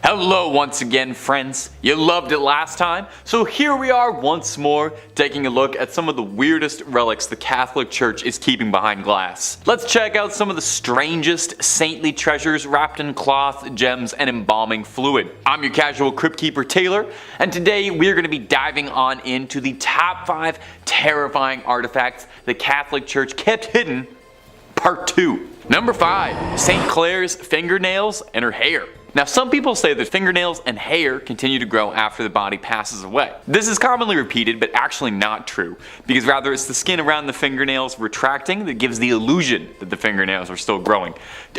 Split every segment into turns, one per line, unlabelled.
Hello once again, friends. You loved it last time, so here we are once more taking a look at some of the weirdest relics the Catholic Church is keeping behind glass. Let's check out some of the strangest saintly treasures wrapped in cloth, gems, and embalming fluid. I'm your casual crypt keeper Taylor, and today we're going to be diving on into the top 5 terrifying artifacts the Catholic Church kept hidden, part 2. Number 5. St. Clare's fingernails and her hair. Now, some people say that fingernails and hair continue to grow after the body passes away. This is commonly repeated, but actually not true, because rather it's the skin around the fingernails retracting that gives the illusion that the fingernails are still growing.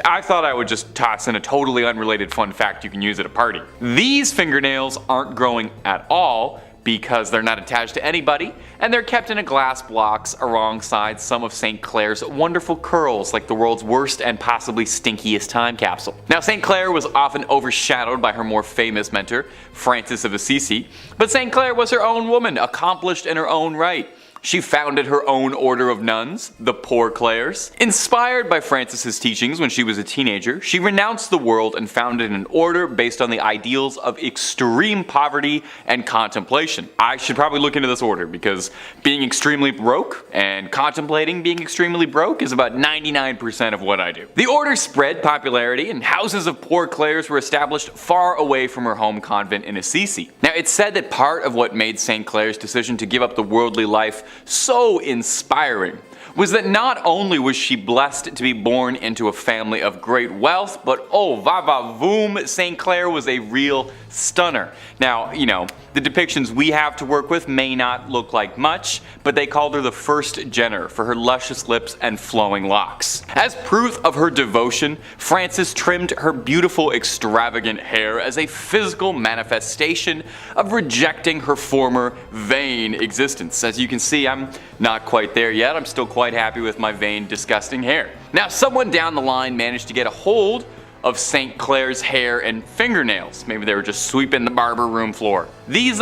I thought I would just toss in a totally unrelated fun fact you can use at a party. These fingernails aren't growing at all, because they're not attached to anybody, and they're kept in a glass box alongside some of St. Clare's wonderful curls, like the world's worst and possibly stinkiest time capsule. Now, St. Clare was often overshadowed by her more famous mentor, Francis of Assisi, but St. Clare was her own woman, accomplished in her own right. She founded her own order of nuns, the Poor Clares. Inspired by Francis's teachings when she was a teenager, she renounced the world and founded an order based on the ideals of extreme poverty and contemplation. I should probably look into this order because being extremely broke and contemplating being extremely broke is about 99% of what I do. The order spread popularity and houses of Poor Clares were established far away from her home convent in Assisi. Now, it's said that part of what made St. Clare's decision to give up the worldly life so inspiring was that not only was she blessed to be born into a family of great wealth, but oh va-va-voom, St. Clare was a real stunner. Now, you know, the depictions we have to work with may not look like much, but they called her the first Jenner for her luscious lips and flowing locks. As proof of her devotion, Francis trimmed her beautiful extravagant hair as a physical manifestation of rejecting her former vain existence. As you can see, I'm not quite there yet. I'm still quite happy with my vain, disgusting hair. Now, someone down the line managed to get a hold of St. Clare's hair and fingernails. Maybe they were just sweeping the barber room floor. These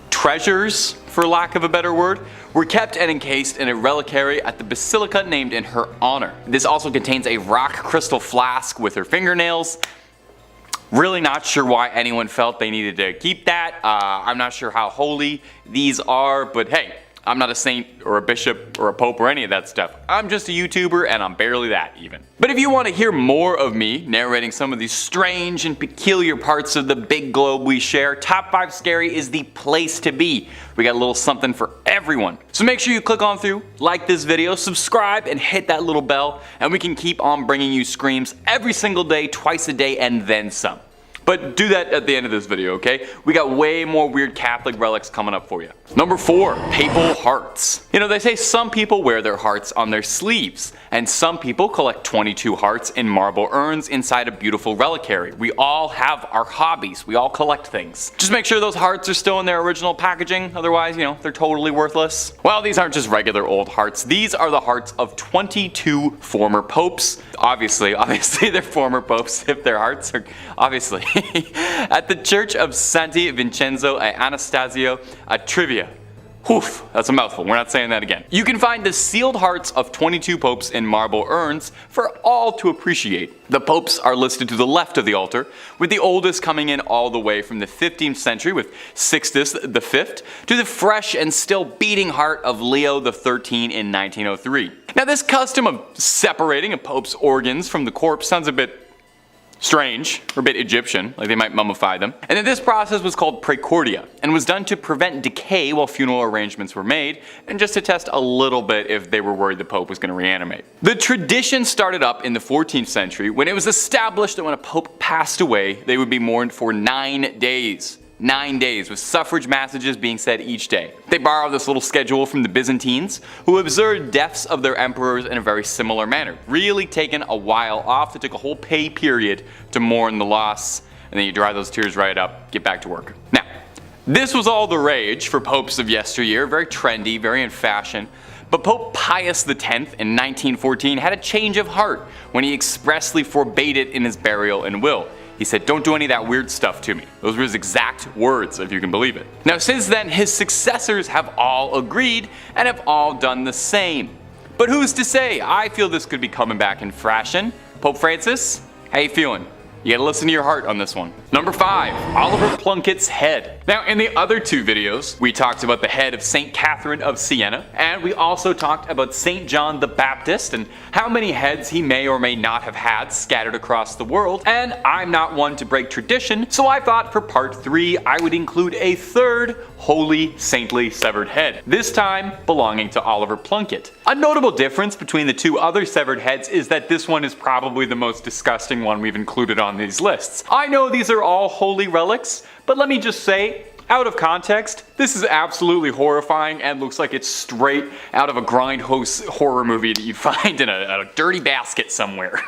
treasures, for lack of a better word, were kept and encased in a reliquary at the basilica named in her honor. This also contains a rock crystal flask with her fingernails. Really not sure why anyone felt they needed to keep that. I'm not sure how holy these are, but hey, I'm not a saint or a bishop or a pope or any of that stuff. I'm just a YouTuber and I'm barely that even. But if you want to hear more of me narrating some of these strange and peculiar parts of the big globe we share, Top 5 Scary is the place to be. We got a little something for everyone. So make sure you click on through, like this video, subscribe, and hit that little bell, and we can keep on bringing you screams every single day, twice a day, and then some. But do that at the end of this video, okay? We got way more weird Catholic relics coming up for you. Number 4, papal hearts. You know, they say some people wear their hearts on their sleeves, and some people collect 22 hearts in marble urns inside a beautiful reliquary. We all have our hobbies. We all collect things. Just make sure those hearts are still in their original packaging, otherwise, you know, they're totally worthless. Well, these aren't just regular old hearts. These are the hearts of 22 former popes. Obviously they're former popes if their hearts are, obviously. At the Church of Santi Vincenzo e Anastasio a Trivia. Oof, that's a mouthful, we're not saying that again. You can find the sealed hearts of 22 popes in marble urns for all to appreciate. The popes are listed to the left of the altar, with the oldest coming in all the way from the 15th century with Sixtus V to the fresh and still beating heart of Leo XIII in 1903. Now, this custom of separating a pope's organs from the corpse sounds a bit strange, or a bit Egyptian, like they might mummify them. And then this process was called praecordia, and was done to prevent decay while funeral arrangements were made, and just to test a little bit if they were worried the Pope was going to reanimate. The tradition started up in the 14th century when it was established that when a Pope passed away, they would be mourned for 9 days. 9 days, with suffrage massages being said each day. They borrowed this little schedule from the Byzantines, who observed deaths of their emperors in a very similar manner. Really taken a while off. They took a whole pay period to mourn the loss, and then you dry those tears right up, get back to work. Now, this was all the rage for popes of yesteryear, very trendy, very in fashion. But Pope Pius X in 1914 had a change of heart when he expressly forbade it in his burial and will. He said, "Don't do any of that weird stuff to me." Those were his exact words, if you can believe it. Now, since then, his successors have all agreed and have all done the same. But who's to say? I feel this could be coming back in fashion. Pope Francis, how you feeling? You gotta listen to your heart on this one. Number 5, Oliver Plunkett's head. Now, in the other 2 videos, we talked about the head of St. Catherine of Siena, and we also talked about St. John the Baptist and how many heads he may or may not have had scattered across the world. And I'm not one to break tradition, so I thought for part 3 I would include a 3rd holy saintly severed head, this time belonging to Oliver Plunkett. A notable difference between the 2 other severed heads is that this one is probably the most disgusting one we've included on these lists. I know these are all holy relics, but let me just say, out of context, this is absolutely horrifying and looks like it's straight out of a grindhouse horror movie that you'd find in a dirty basket somewhere.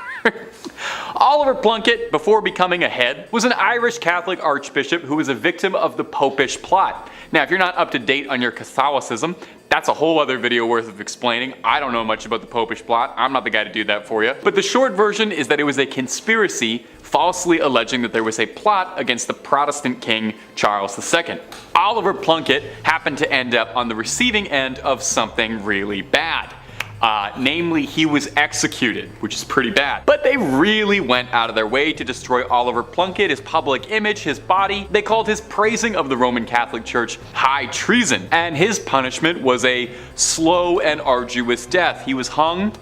Oliver Plunkett, before becoming a head, was an Irish Catholic archbishop who was a victim of the Popish plot. Now, if you're not up to date on your Catholicism, that's a whole other video worth of explaining. I don't know much about the Popish plot. I'm not the guy to do that for you. But the short version is that it was a conspiracy falsely alleging that there was a plot against the Protestant king Charles II. Oliver Plunkett happened to end up on the receiving end of something really bad. Namely, he was executed, which is pretty bad. But they really went out of their way to destroy Oliver Plunkett, his public image, his body. They called his praising of the Roman Catholic Church high treason, and his punishment was a slow and arduous death. He was hung,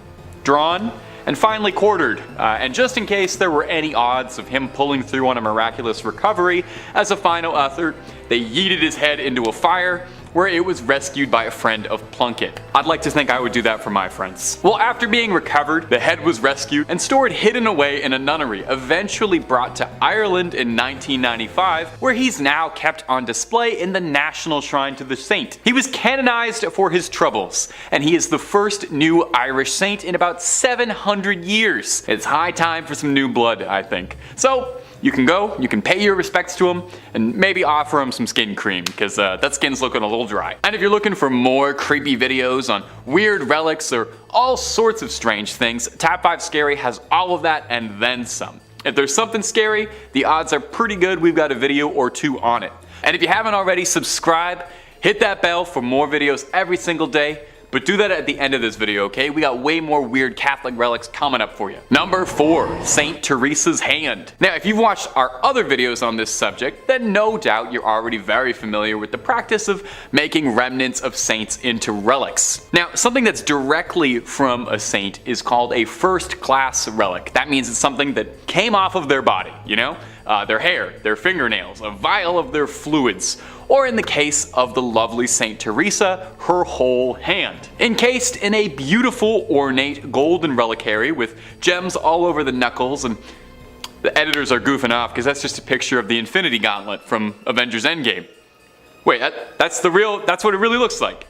drawn, and finally quartered. And just in case there were any odds of him pulling through on a miraculous recovery, as a final effort, they yeeted his head into a fire, where it was rescued by a friend of Plunkett. I'd like to think I would do that for my friends. Well, after being recovered, the head was rescued and stored hidden away in a nunnery, eventually brought to Ireland in 1995, where he's now kept on display in the National Shrine to the Saint. He was canonized for his troubles, and he is the first new Irish saint in about 700 years. It's high time for some new blood, I think. So, you can go, you can pay your respects to him, and maybe offer him some skin cream, because that skin's looking a little dry. And if you're looking for more creepy videos on weird relics or all sorts of strange things, Top 5 Scary has all of that and then some. If there's something scary, the odds are pretty good we've got a video or 2 on it. And if you haven't already, subscribe, hit that bell for more videos every single day. But do that at the end of this video, okay? We got way more weird Catholic relics coming up for you. Number 4, St. Teresa's hand. Now, if you've watched our other videos on this subject, then no doubt you're already very familiar with the practice of making remnants of saints into relics. Now, something that's directly from a saint is called a first-class relic. That means it's something that came off of their body, you know? Their hair, their fingernails, a vial of their fluids, or in the case of the lovely St. Teresa, her whole hand. Encased in a beautiful, ornate golden reliquary with gems all over the knuckles, and the editors are goofing off because that's just a picture of the Infinity Gauntlet from Avengers Endgame. Wait, that's what it really looks like.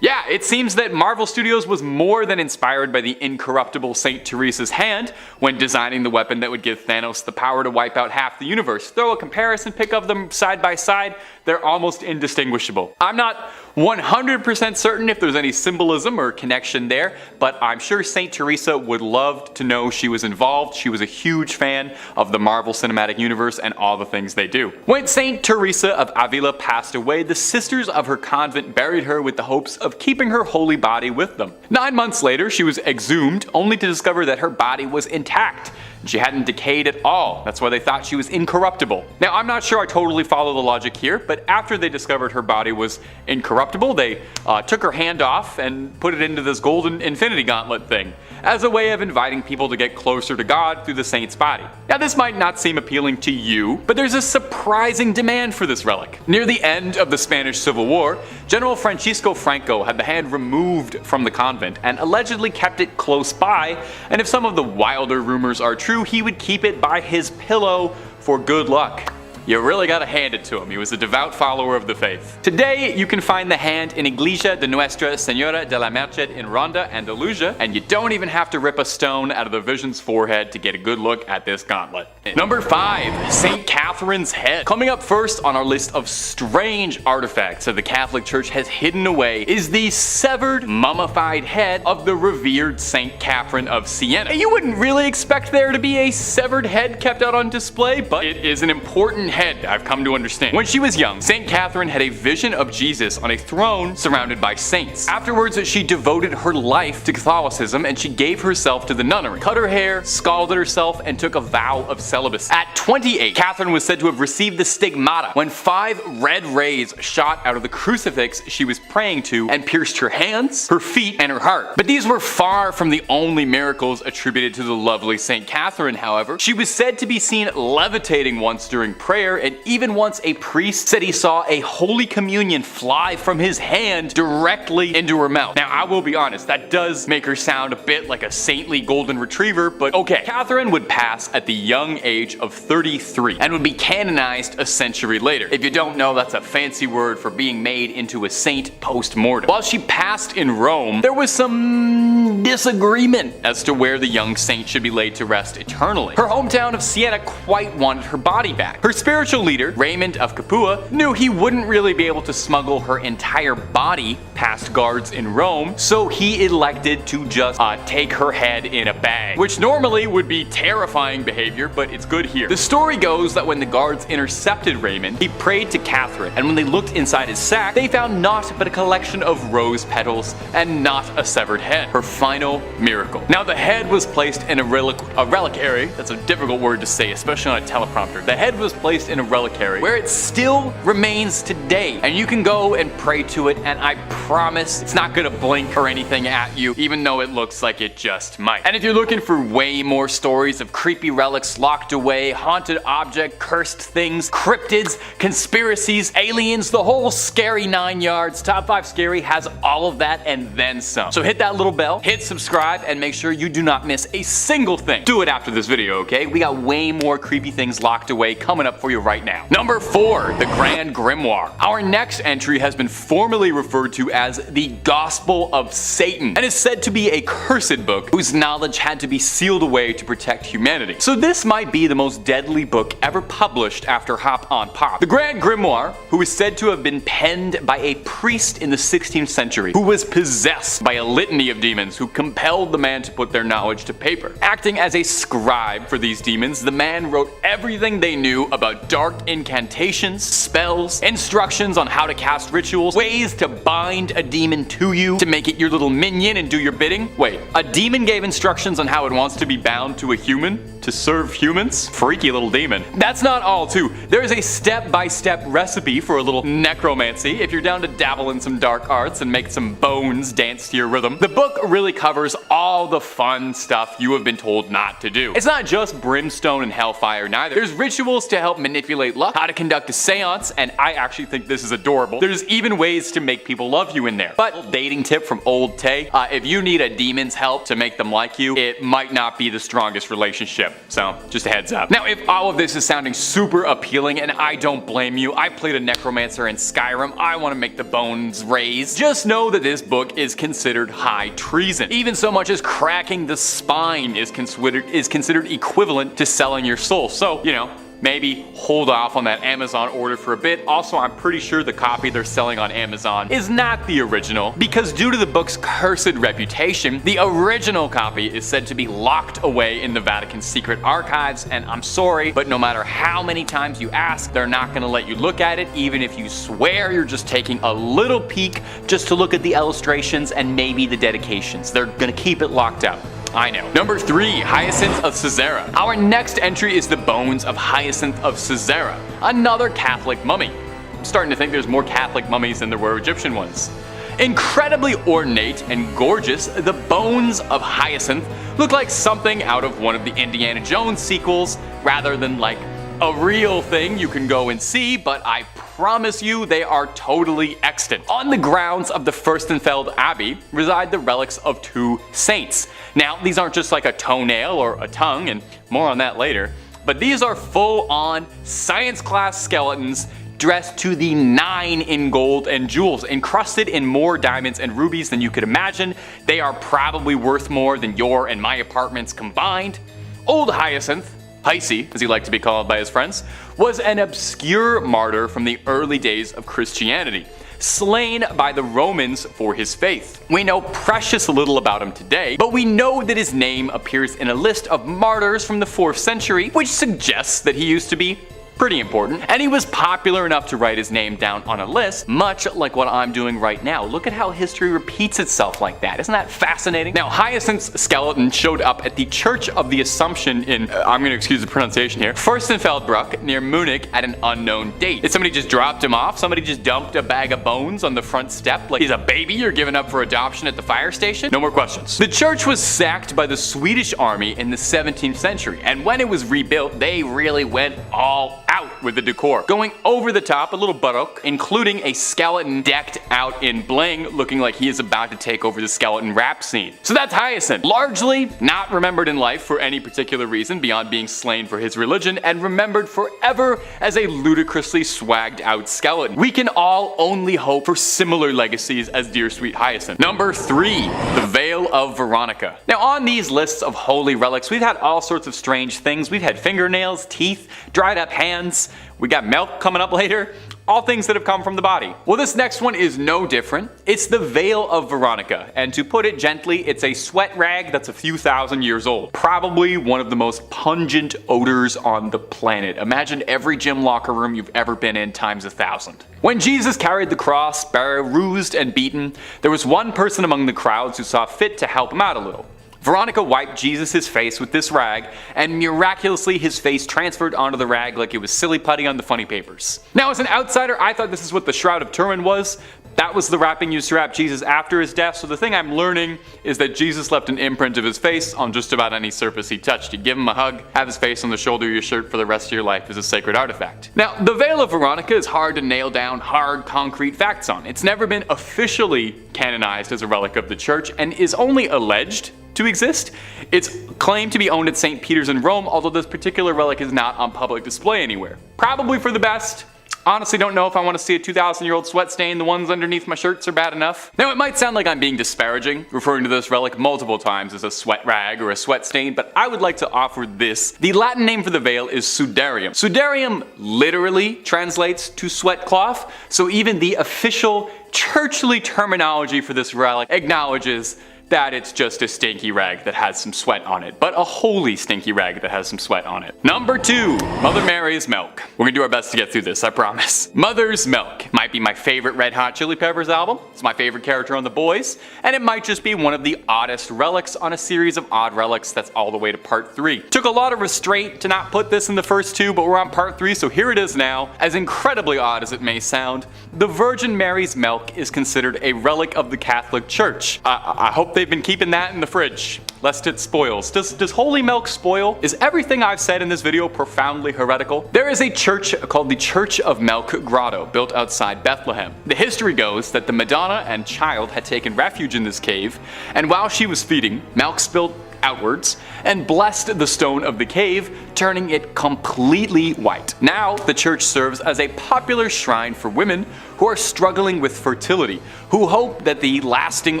Yeah, it seems that Marvel Studios was more than inspired by the incorruptible St. Teresa's hand when designing the weapon that would give Thanos the power to wipe out half the universe. Throw a comparison pic of them side by side, they're almost indistinguishable. I'm not 100% certain if there's any symbolism or connection there, but I'm sure St. Teresa would love to know she was involved. She was a huge fan of the Marvel Cinematic Universe and all the things they do. When St. Teresa of Avila passed away, the sisters of her convent buried her with the hopes of keeping her holy body with them. 9 months later, she was exhumed, only to discover that her body was intact. She hadn't decayed at all. That's why they thought she was incorruptible. Now, I'm not sure I totally follow the logic here, but after they discovered her body was incorruptible, they took her hand off and put it into this golden Infinity Gauntlet thing, as a way of inviting people to get closer to God through the saint's body. Now, this might not seem appealing to you, but there's a surprising demand for this relic. Near the end of the Spanish Civil War, General Francisco Franco had the hand removed from the convent and allegedly kept it close by, and if some of the wilder rumors are true, he would keep it by his pillow for good luck. You really gotta hand it to him. He was a devout follower of the faith. Today, you can find the hand in Iglesia de Nuestra Señora de la Merced in Ronda, Andalusia, and you don't even have to rip a stone out of the Vision's forehead to get a good look at this gauntlet. Number 5, St. Catherine's head. Coming up first on our list of strange artifacts that the Catholic Church has hidden away is the severed, mummified head of the revered St. Catherine of Siena. You wouldn't really expect there to be a severed head kept out on display, but it is an important head, I've come to understand. When she was young, St. Catherine had a vision of Jesus on a throne surrounded by saints. Afterwards, she devoted her life to Catholicism and she gave herself to the nunnery, cut her hair, scalded herself, and took a vow of celibacy. At 28, Catherine was said to have received the stigmata when 5 red rays shot out of the crucifix she was praying to and pierced her hands, her feet, and her heart. But these were far from the only miracles attributed to the lovely St. Catherine, however. She was said to be seen levitating once during prayer, and even once a priest said he saw a Holy Communion fly from his hand directly into her mouth. Now, I will be honest, that does make her sound a bit like a saintly golden retriever, but okay. Catherine would pass at the young age of 33 and would be canonized a century later. If you don't know, that's a fancy word for being made into a saint post-mortem. While she passed in Rome, there was some disagreement as to where the young saint should be laid to rest eternally. Her hometown of Siena quite wanted her body back. Her spiritual leader, Raymond of Capua, knew he wouldn't really be able to smuggle her entire body past guards in Rome, so he elected to just take her head in a bag, which normally would be terrifying behavior, but it's good here. The story goes that when the guards intercepted Raymond, he prayed to Catherine, and when they looked inside his sack, they found naught but a collection of rose petals and not a severed head. Her final miracle. Now, the head was placed in a reliquary. That's a difficult word to say, especially on a teleprompter. The head was placed in a reliquary where it still remains today, and you can go and pray to it, and I promise it's not gonna blink or anything at you, even though it looks like it just might. And if you're looking for way more stories of creepy relics locked away, haunted object, cursed things, cryptids, conspiracies, aliens, the whole scary 9 yards, Top 5 Scary has all of that and then some. So hit that little bell, hit subscribe, and make sure you do not miss a single thing. Do it after this video, okay? We got way more creepy things locked away coming up for you right now. Number 4, the Grand Grimoire. Our next entry has been formally referred to as the Gospel of Satan and is said to be a cursed book whose knowledge had to be sealed away to protect humanity. So this might be the most deadly book ever published after Hop on Pop. The Grand Grimoire, who is said to have been penned by a priest in the 16th century who was possessed by a litany of demons who compelled the man to put their knowledge to paper. Acting as a scribe for these demons, the man wrote everything they knew about dark incantations, spells, instructions on how to cast rituals, ways to bind a demon to you to make it your little minion and do your bidding. Wait, a demon gave instructions on how it wants to be bound to a human to serve humans? Freaky little demon. That's not all too. There is a step-by-step recipe for a little necromancy if you're down to dabble in some dark arts and make some bones dance to your rhythm. The book really covers all the fun stuff you have been told not to do. It's not just brimstone and hellfire neither. There's rituals to help manipulate luck, how to conduct a seance, and I actually think this is adorable. There's even ways to make people love you in there. But dating tip from old Tay, if you need a demon's help to make them like you, it might not be the strongest relationship. So just a heads up. Now, if all of this is sounding super appealing, and I don't blame you, I played a necromancer in Skyrim, I want to make the bones raise. Just know that this book is considered high treason. Even so much as cracking the spine is considered equivalent to selling your soul. So, you know, maybe hold off on that Amazon order for a bit. Also, I'm pretty sure the copy they're selling on Amazon is not the original, because due to the book's cursed reputation, the original copy is said to be locked away in the Vatican's secret archives, and I'm sorry, but no matter how many times you ask, they're not gonna let you look at it, even if you swear you're just taking a little peek just to look at the illustrations and maybe the dedications. They're gonna keep it locked up. I know. Number 3, Hyacinth of Caesarea. Our next entry is the bones of Hyacinth of Caesarea, another Catholic mummy. I'm starting to think there's more Catholic mummies than there were Egyptian ones. Incredibly ornate and gorgeous, the bones of Hyacinth look like something out of one of the Indiana Jones sequels, rather than like a real thing you can go and see, but I promise you they are totally extant. On the grounds of the Fürstenfeld Abbey reside the relics of 2 saints. Now, these aren't just like a toenail or a tongue, and more on that later, but these are full-on science class skeletons dressed to the 9 in gold and jewels, encrusted in more diamonds and rubies than you could imagine. They are probably worth more than your and my apartments combined. Old Hyacinth, Hycy, as he liked to be called by his friends, was an obscure martyr from the early days of Christianity, slain by the Romans for his faith. We know precious little about him today, but we know that his name appears in a list of martyrs from the 4th century, which suggests that he used to be Pretty important. And he was popular enough to write his name down on a list, much like what I'm doing right now. Look at how history repeats itself like that. Isn't that fascinating? Now, Hyacinth's skeleton showed up at the Church of the Assumption in, I'm gonna excuse the pronunciation here, Fürstenfeldbruck near Munich at an unknown date. Did somebody just dropped him off? Somebody just dumped a bag of bones on the front step like he's a baby you're giving up for adoption at the fire station? No more questions. The church was sacked by the Swedish army in the 17th century, and when it was rebuilt, they really went all out with the decor, going over the top, a little baroque, including a skeleton decked out in bling, looking like he is about to take over the skeleton rap scene. So that's Hyacinth, largely not remembered in life for any particular reason beyond being slain for his religion, and remembered forever as a ludicrously swagged out skeleton. We can all only hope for similar legacies as dear sweet Hyacinth. Number 3, the Veil of Veronica. Now, on these lists of holy relics, we've had all sorts of strange things. We've had fingernails, teeth, dried up hands, we got milk coming up later, all things that have come from the body. Well, this next one is no different. It's the Veil of Veronica, and to put it gently, it's a sweat rag that's a few thousand years old. Probably one of the most pungent odors on the planet. Imagine every gym locker room you've ever been in times 1,000. When Jesus carried the cross, bruised and beaten, there was one person among the crowds who saw fit to help him out a little. Veronica wiped Jesus' face with this rag, and miraculously his face transferred onto the rag like it was silly putty on the funny papers. Now, as an outsider, I thought this is what the Shroud of Turin was. That was the wrapping used to wrap Jesus after his death, so the thing I'm learning is that Jesus left an imprint of his face on just about any surface he touched. You give him a hug, have his face on the shoulder of your shirt for the rest of your life as a sacred artifact. Now, the Veil of Veronica is hard to nail down hard, concrete facts on. It's never been officially canonized as a relic of the church, and is only alleged to exist. It's claimed to be owned at St. Peter's in Rome, although this particular relic is not on public display anywhere. Probably for the best. Honestly, don't know if I want to see a 2,000-year-old sweat stain. The ones underneath my shirts are bad enough. Now, it might sound like I'm being disparaging, referring to this relic multiple times as a sweat rag or a sweat stain, but I would like to offer this. The Latin name for the veil is sudarium. Sudarium literally translates to sweat cloth, so even the official churchly terminology for this relic acknowledges that it's just a stinky rag that has some sweat on it, but a holy stinky rag that has some sweat on it. Number 2, Mother Mary's milk. We're gonna do our best to get through this, I promise. Mother's Milk might be my favorite Red Hot Chili Peppers album, it's my favorite character on The Boys, and it might just be one of the oddest relics on a series of odd relics that's all the way to part 3. Took a lot of restraint to not put this in the first 2, but we're on part 3, so here it is now. As incredibly odd as it may sound, the Virgin Mary's milk is considered a relic of the Catholic Church. I hope they've been keeping that in the fridge, lest it spoils. Does holy milk spoil? Is everything I've said in this video profoundly heretical? There is a church called the Church of Milk Grotto, built outside Bethlehem. The history goes that the Madonna and child had taken refuge in this cave, and while she was feeding, milk spilled outwards and blessed the stone of the cave, turning it completely white. Now, the church serves as a popular shrine for women who are struggling with fertility, who hope that the lasting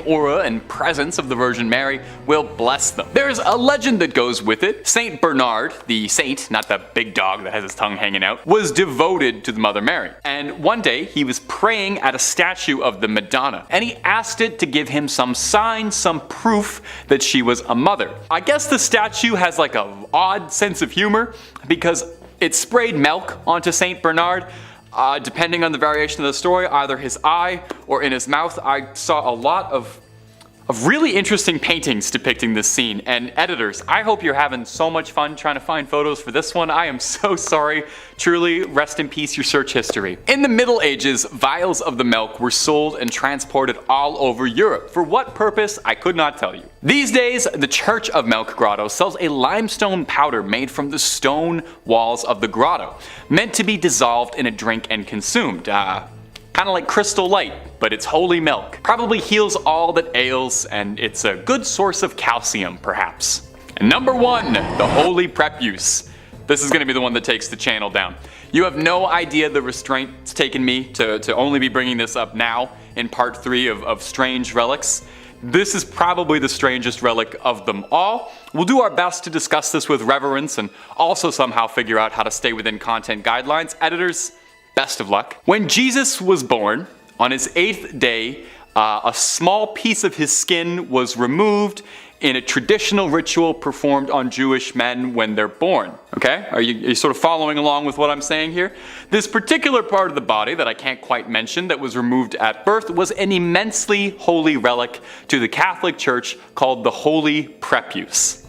aura and presence of the Virgin Mary will bless them. There's a legend that goes with it. Saint Bernard, the saint, not the big dog that has his tongue hanging out, was devoted to the Mother Mary. And one day, he was praying at a statue of the Madonna, and he asked it to give him some sign, some proof that she was a mother. I guess the statue has like an odd sense of humor because it sprayed milk onto Saint Bernard. Depending on the variation of the story, either his eye or in his mouth. I saw a lot of really interesting paintings depicting this scene, and editors, I hope you're having so much fun trying to find photos for this one. I am so sorry. Truly, rest in peace your search history. In the Middle Ages, vials of the milk were sold and transported all over Europe. For what purpose, I could not tell you. These days, the Church of Milk Grotto sells a limestone powder made from the stone walls of the grotto, meant to be dissolved in a drink and consumed. Kind of like Crystal Light, but it's holy milk. Probably heals all that ails, and it's a good source of calcium, perhaps. And number 1, the Holy Prepuce. This is going to be the one that takes the channel down. You have no idea the restraint it's taken me to only be bringing this up now in part 3 of strange relics. This is probably the strangest relic of them all. We'll do our best to discuss this with reverence and also somehow figure out how to stay within content guidelines. Editors, best of luck. When Jesus was born, on his 8th day, a small piece of his skin was removed in a traditional ritual performed on Jewish men when they're born. Okay? Are you sort of following along with what I'm saying here? This particular part of the body that I can't quite mention that was removed at birth was an immensely holy relic to the Catholic Church called the Holy Prepuce.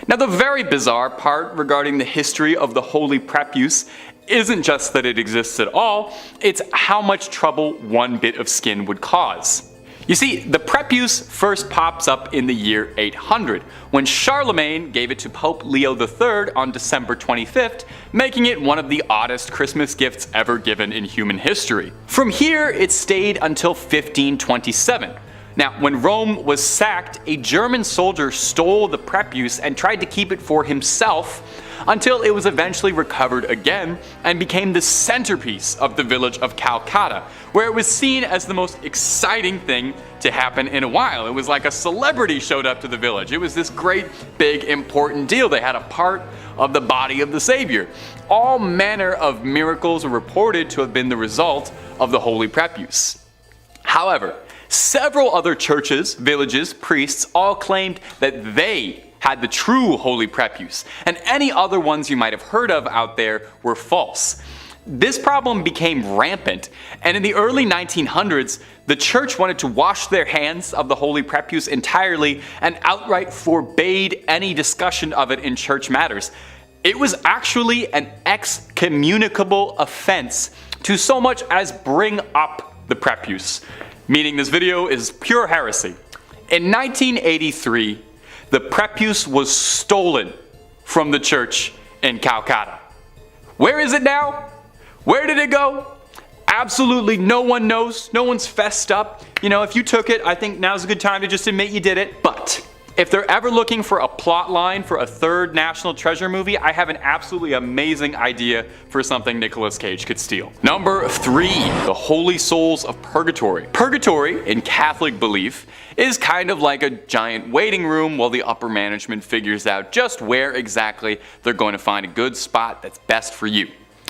Now, the very bizarre part regarding the history of the Holy Prepuce isn't just that it exists at all, it's how much trouble one bit of skin would cause. You see, the prepuce first pops up in the year 800, when Charlemagne gave it to Pope Leo III on December 25th, making it one of the oddest Christmas gifts ever given in human history. From here, it stayed until 1527. Now, when Rome was sacked, a German soldier stole the prepuce and tried to keep it for himself until it was eventually recovered again and became the centerpiece of the village of Calcutta, where it was seen as the most exciting thing to happen in a while. It was like a celebrity showed up to the village. It was this great, big, important deal. They had a part of the body of the Savior. All manner of miracles are reported to have been the result of the Holy Prepuce. However, several other churches, villages, priests all claimed that they had the true Holy Prepuce, and any other ones you might have heard of out there were false. This problem became rampant, and in the early 1900s, the church wanted to wash their hands of the Holy Prepuce entirely and outright forbade any discussion of it in church matters. It was actually an excommunicable offense to so much as bring up the prepuce, meaning this video is pure heresy. In 1983, the prepuce was stolen from the church in Calcutta. Where is it now? Where did it go? Absolutely no one knows. No one's fessed up. You know, if you took it, I think now's a good time to just admit you did it. But if they're ever looking for a plot line for a third National Treasure movie, I have an absolutely amazing idea for something Nicolas Cage could steal. Number 3, the Holy Souls of Purgatory. Purgatory, in Catholic belief, is kind of like a giant waiting room while the upper management figures out just where exactly they're going to find a good spot that's best for you.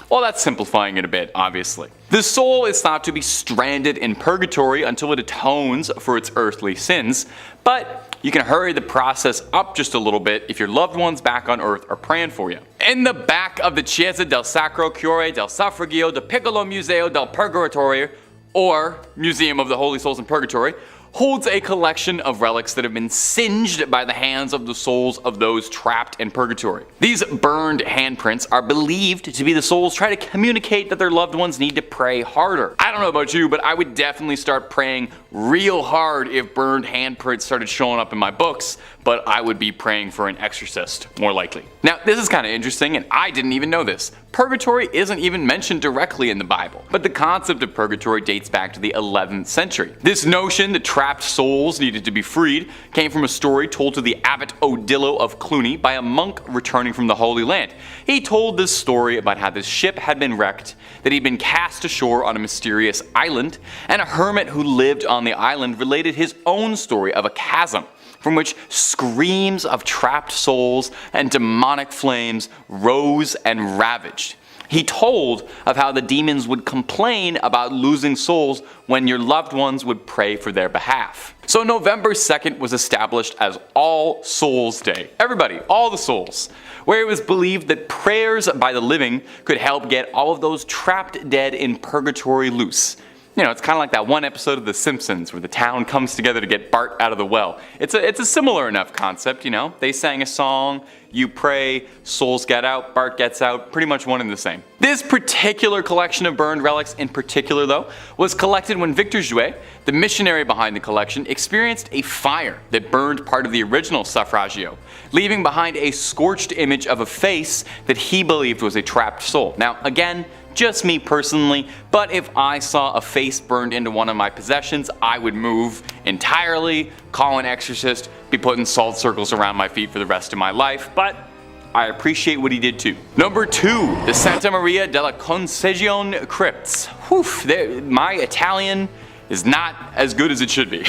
Well, that's simplifying it a bit, obviously. The soul is thought to be stranded in purgatory until it atones for its earthly sins, but you can hurry the process up just a little bit if your loved ones back on earth are praying for you. In the back of the Chiesa del Sacro Cuore del Suffragio del Piccolo Museo del Purgatorio, or Museum of the Holy Souls in Purgatory, holds a collection of relics that have been singed by the hands of the souls of those trapped in purgatory. These burned handprints are believed to be the souls trying to communicate that their loved ones need to pray harder. I don't know about you, but I would definitely start praying real hard if burned handprints started showing up in my books, but I would be praying for an exorcist, more likely. Now, this is kind of interesting, and I didn't even know this. Purgatory isn't even mentioned directly in the Bible, but the concept of purgatory dates back to the 11th century. This notion that trapped souls needed to be freed came from a story told to the Abbot Odilo of Cluny by a monk returning from the Holy Land. He told this story about how this ship had been wrecked, that he'd been cast ashore on a mysterious island, and a hermit who lived on the island related his own story of a chasm from which screams of trapped souls and demonic flames rose and ravaged. He told of how the demons would complain about losing souls when your loved ones would pray for their behalf. So November 2nd was established as All Souls Day. Everybody, all the souls. Where it was believed that prayers by the living could help get all of those trapped dead in purgatory loose. You know, it's kind of like that one episode of The Simpsons where the town comes together to get Bart out of the well. It's a similar enough concept, you know. They sang a song, you pray, souls get out, Bart gets out, pretty much one and the same. This particular collection of burned relics in particular, though, was collected when Victor Jouet, the missionary behind the collection, experienced a fire that burned part of the original suffragio, leaving behind a scorched image of a face that he believed was a trapped soul. Now, again, just me personally, but if I saw a face burned into one of my possessions, I would move entirely, call an exorcist, be putting salt circles around my feet for the rest of my life, but I appreciate what he did too. Number 2, the Santa Maria della Concesione crypts. Whew, my Italian is not as good as it should be.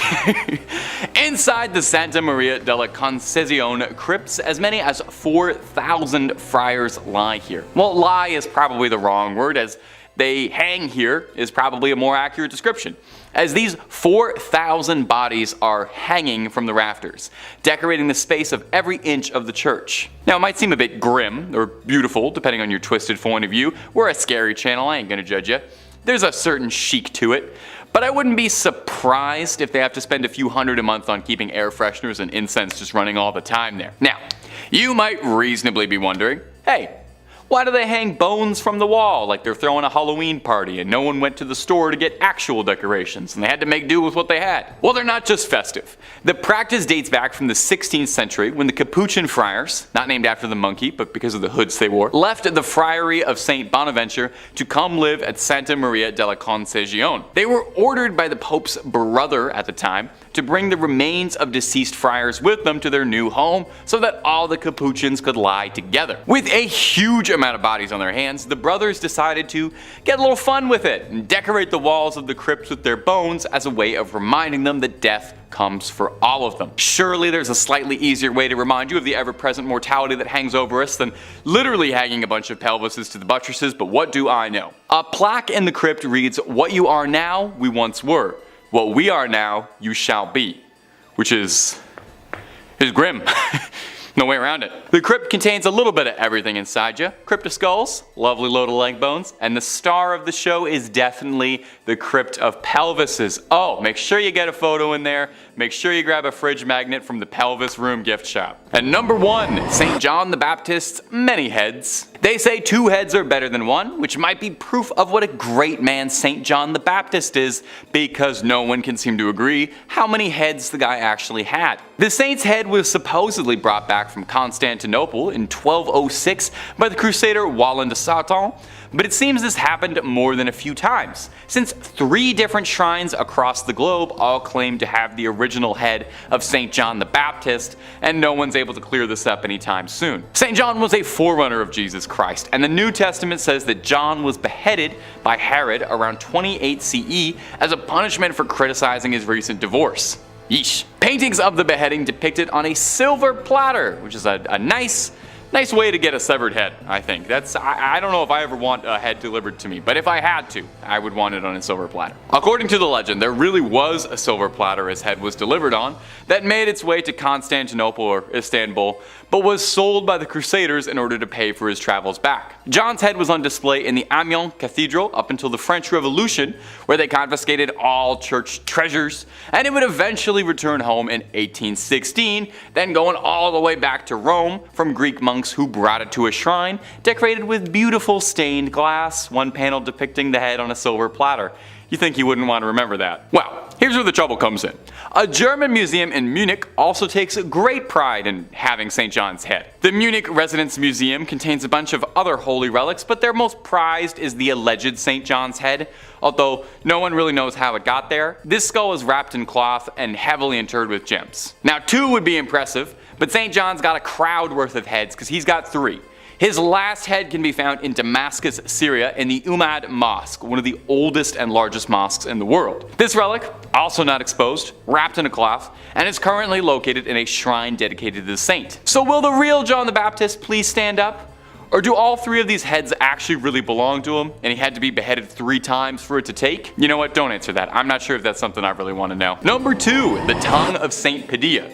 Inside the Santa Maria della Concesione crypts, as many as 4,000 friars lie here. Well, lie is probably the wrong word, as they hang here is probably a more accurate description, as these 4,000 bodies are hanging from the rafters, decorating the space of every inch of the church. Now, it might seem a bit grim or beautiful, depending on your twisted point of view. We're a scary channel, I ain't gonna judge you. There's a certain chic to it, but I wouldn't be surprised if they have to spend a few $100 a month on keeping air fresheners and incense just running all the time there. Now, you might reasonably be wondering, hey, why do they hang bones from the wall like they're throwing a Halloween party and no one went to the store to get actual decorations and they had to make do with what they had? Well, they're not just festive. The practice dates back from the 16th century when the Capuchin friars, not named after the monkey but because of the hoods they wore, left the friary of St. Bonaventure to come live at Santa Maria della Concesione. They were ordered by the Pope's brother at the time to bring the remains of deceased friars with them to their new home so that all the Capuchins could lie together. With a huge amount of bodies on their hands, the brothers decided to get a little fun with it and decorate the walls of the crypts with their bones as a way of reminding them that death comes for all of them. Surely there's a slightly easier way to remind you of the ever-present mortality that hangs over us than literally hanging a bunch of pelvises to the buttresses, but what do I know? A plaque in the crypt reads, "What you are now, we once were. What we are now, you shall be," which is grim. No way around it. The crypt contains a little bit of everything inside you. Crypt of skulls, lovely load of leg bones, and the star of the show is definitely the crypt of pelvises. Oh, make sure you get a photo in there. Make sure you grab a fridge magnet from the Pelvis Room gift shop. And number 1, St. John the Baptist's many heads. They say 2 heads are better than 1, which might be proof of what a great man St. John the Baptist is, because no one can seem to agree how many heads the guy actually had. The saint's head was supposedly brought back from Constantinople in 1206 by the crusader Wallen de Sauton, but it seems this happened more than a few times, since 3 different shrines across the globe all claim to have the original head of St. John the Baptist, and no one's able to clear this up anytime soon. St. John was a forerunner of Jesus Christ, and the New Testament says that John was beheaded by Herod around 28 CE as a punishment for criticizing his recent divorce. Yeesh. Paintings of the beheading depicted on a silver platter, which is a nice way to get a severed head, I think. I don't know if I ever want a head delivered to me, but if I had to, I would want it on a silver platter. According to the legend, there really was a silver platter his head was delivered on that made its way to Constantinople or Istanbul, but was sold by the Crusaders in order to pay for his travels back. John's head was on display in the Amiens Cathedral up until the French Revolution, where they confiscated all church treasures, and it would eventually return home in 1816, then going all the way back to Rome from Greek monks who brought it to a shrine decorated with beautiful stained glass, one panel depicting the head on a silver platter. You think you wouldn't want to remember that? Well, here's where the trouble comes in. A German museum in Munich also takes great pride in having St. John's head. The Munich Residence Museum contains a bunch of other holy relics, but their most prized is the alleged St. John's head, although no one really knows how it got there. This skull is wrapped in cloth and heavily interred with gems. Now, 2 would be impressive, but St. John's got a crowd worth of heads because he's got 3. His last head can be found in Damascus, Syria in the Umayyad Mosque, one of the oldest and largest mosques in the world. This relic, also not exposed, wrapped in a cloth, and is currently located in a shrine dedicated to the saint. So will the real John the Baptist please stand up? Or do all 3 of these heads actually really belong to him and he had to be beheaded 3 times for it to take? You know what, don't answer that. I'm not sure if that's something I really want to know. Number 2, the tongue of Saint Padilla.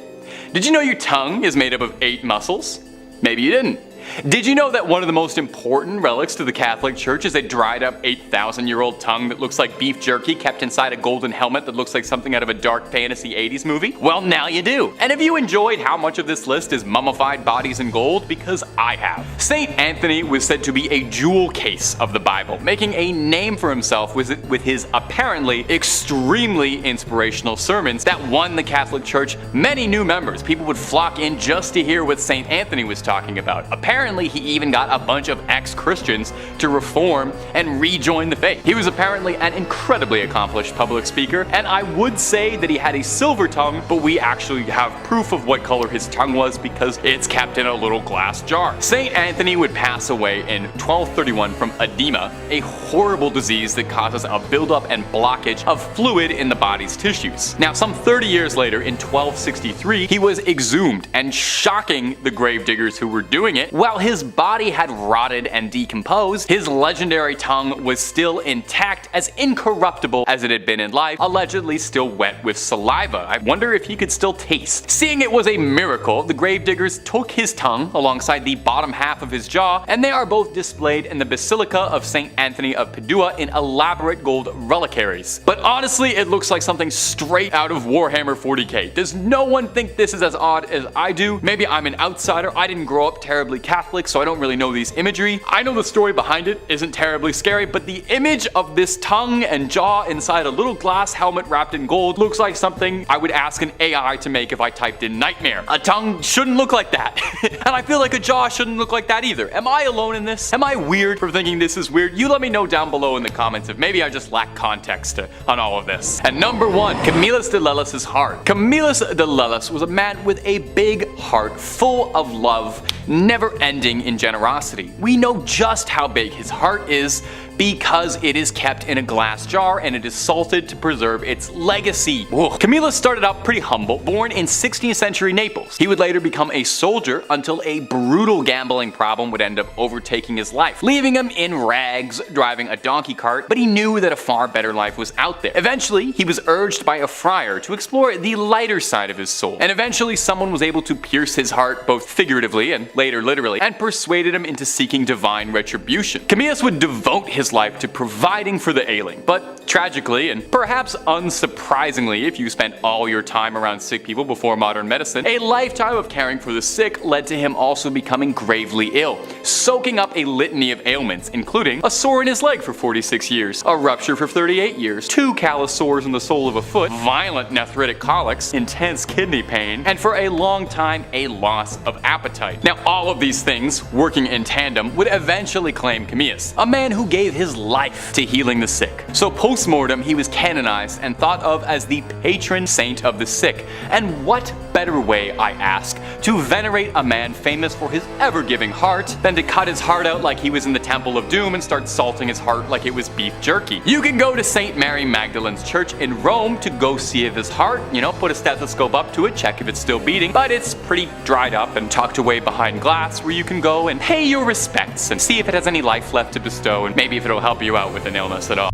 Did you know your tongue is made up of 8 muscles? Maybe you didn't. Did you know that one of the most important relics to the Catholic Church is a dried up 8,000-year-old tongue that looks like beef jerky kept inside a golden helmet that looks like something out of a dark fantasy 80s movie? Well, now you do. And have you enjoyed how much of this list is mummified bodies in gold? Because I have. St. Anthony was said to be a jewel case of the Bible, making a name for himself with his apparently extremely inspirational sermons that won the Catholic Church many new members. People would flock in just to hear what St. Anthony was talking about. Apparently, he even got a bunch of ex-Christians to reform and rejoin the faith. He was apparently an incredibly accomplished public speaker, and I would say that he had a silver tongue, but we actually have proof of what color his tongue was because it's kept in a little glass jar. St. Anthony would pass away in 1231 from edema, a horrible disease that causes a buildup and blockage of fluid in the body's tissues. Now, some 30 years later, in 1263, he was exhumed, and shocking the grave diggers who were doing it, while While his body had rotted and decomposed, his legendary tongue was still intact, as incorruptible as it had been in life, allegedly still wet with saliva. I wonder if he could still taste. Seeing it was a miracle, the gravediggers took his tongue alongside the bottom half of his jaw, and they are both displayed in the Basilica of St. Anthony of Padua in elaborate gold reliquaries. But honestly, it looks like something straight out of Warhammer 40k. Does no one think this is as odd as I do? Maybe I'm an outsider. I didn't grow up terribly Catholic, so I don't really know these imagery. I know the story behind it isn't terribly scary, but the image of this tongue and jaw inside a little glass helmet wrapped in gold looks like something I would ask an AI to make if I typed in nightmare. A tongue shouldn't look like that. And I feel like a jaw shouldn't look like that either. Am I alone in this? Am I weird for thinking this is weird? You let me know down below in the comments if maybe I just lack context on all of this. And number 1, Camillus de Lellis' heart. Camillus de Lellis was a man with a big heart full of love, never ending in generosity. We know just how big his heart is because it is kept in a glass jar and it is salted to preserve its legacy. Whoa. Camillus started out pretty humble, born in 16th century Naples. He would later become a soldier until a brutal gambling problem would end up overtaking his life, leaving him in rags driving a donkey cart, but he knew that a far better life was out there. Eventually, he was urged by a friar to explore the lighter side of his soul, and eventually someone was able to pierce his heart both figuratively and later literally, and persuaded him into seeking divine retribution. Camillus would devote his life to providing for the ailing, but tragically, and perhaps unsurprisingly if you spent all your time around sick people before modern medicine, a lifetime of caring for the sick led to him also becoming gravely ill, soaking up a litany of ailments, including a sore in his leg for 46 years, a rupture for 38 years, 2 callous sores in the sole of a foot, violent nephritic colics, intense kidney pain, and for a long time a loss of appetite. Now all of these things, working in tandem, would eventually claim Camillus, a man who gave his life to healing the sick. So post-mortem he was canonized and thought of as the patron saint of the sick. And what better way, I ask, to venerate a man famous for his ever-giving heart than to cut his heart out like he was in the Temple of Doom and start salting his heart like it was beef jerky. You can go to St. Mary Magdalene's church in Rome to go see if his heart, put a stethoscope up to it, check if it's still beating, but it's pretty dried up and tucked away behind glass where you can go and pay your respects and see if it has any life left to bestow and maybe if it'll help you out with an illness at all.